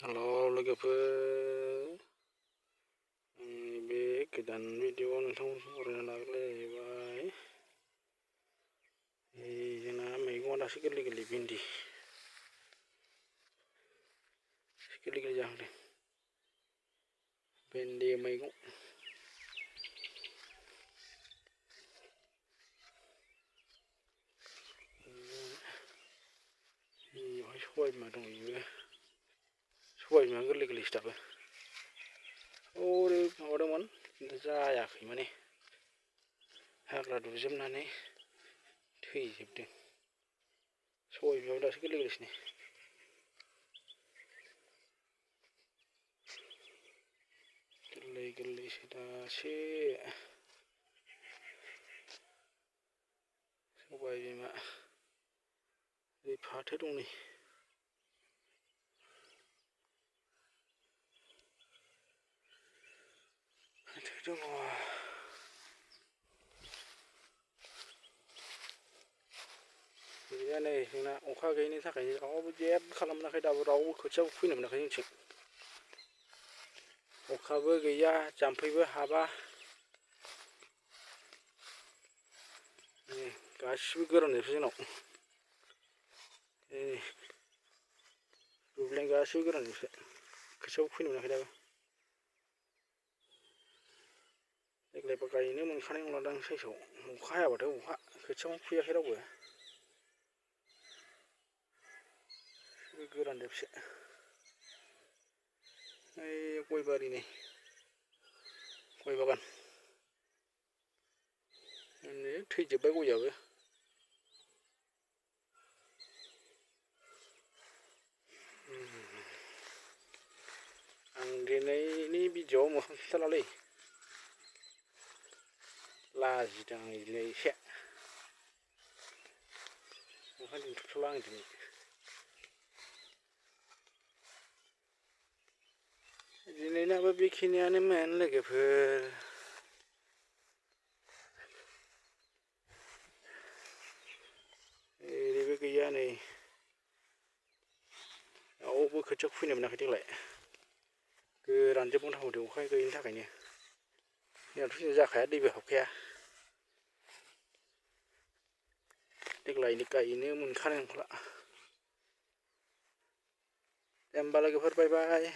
हेल' लोगोफोर, बे गोदान भिडिअ'आव नोंथांमोनखौ बरायना लाग्लायबाय। जोंना मैगंआ दासो गोरलै गोरलै भिन्दि गोरलै गोरलै जाहांदों। भिन्दि मैगं बेवहाय सबाय बिमा दं, बेबो सबाय बिमा गोरलै गोरलैसो दाबो। ओरै माबादोंमोन खिन्थु जायाखै, माने हाग्रा दुजोबनानै थैजोबदों। सबाय बिमायाबो दासो गोरलै गोरलैसो नै। गोरलै गोरलैसो दासो। सबाय बिमा ओरै फाथो दं नै। फाथो दङ। गैया नै जोंना अखा गैयिनि थाखायनो रावबो जेबो खालामनो मोनाखै, दाबो रावबो खोथियाबो खुबैनो मोनाखै जोंथिं। अखाबो गैया, जाम्फैबो हाबा। गासिबो गोरान जोबसै जोंनाव। दुब्लियानो गासिबो गोरान जोबसै, खोथियाबो खुबैनो मोनाखै दाबो। देग्लायबा गायनो मोनखानाय नंलादां साइसआव, अखा हायाबाथाय अखा, खोथियाखौनो खुबैयाखै रावबो। गोरान जोबसै। ओइ गय बारि नै, गय बागान थैजोब्बाय गयाबो। आं दिनैनि भिडिअ'आव मोखां खिन्थालालै, लाजिदों आं दिनै एसे। मोखां दिन्थिथ'ला आं दिनै। दिनैनाबो बेखिनियानोमोन लोगोफोर। ओरैबो गैया नै, रावबो खोथिया खुबैनो मोनाखै देग्लाय। गोरानजोब मथा मथि अखा गैयिनि थाखायनो। जोंनाथ' दिनै जाखाया, दैबो हाबखाया। देग्लायनो गायनो मोनखानाय नंला। दे होमबा लोगोफोर, बाय बाय।